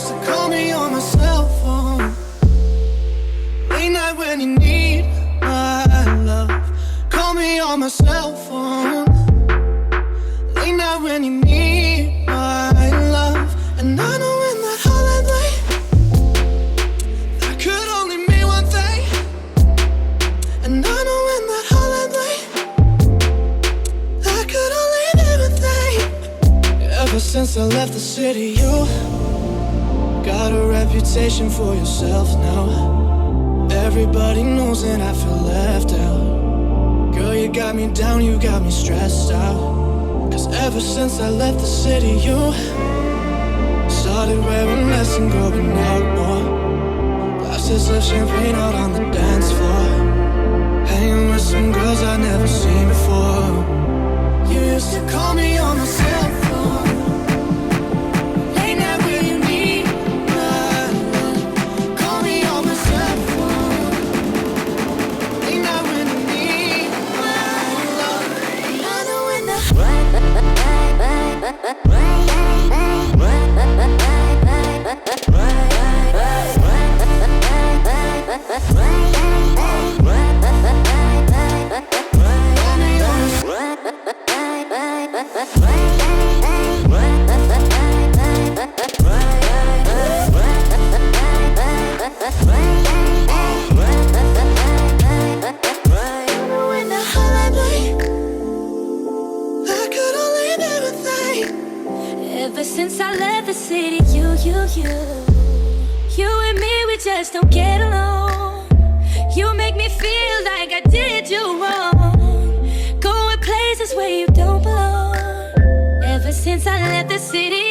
used to call me on my cell phone, late night when you need my love. Call me on my cell phone, late night when you need my love. And I know in that hotline bling, that could only mean one thing. And I know in that hotline bling, that could only mean one thing. Ever since I left the city, you got a reputation for yourself now. Everybody knows and I feel left out. Girl, you got me down, you got me stressed out. Cause ever since I left the city, you started wearing less and going out more. Glasses of champagne out on the dance floor, hanging with some girls I'd never seen before. You used to call me on my cell phone, late night when you need my love. Call me on my cell phone, late night when you need my love. I know when the Ever since I left the city, you and me, we just don't get along. You make me feel like I did you wrong, going places where you don't belong. Ever since I left the city,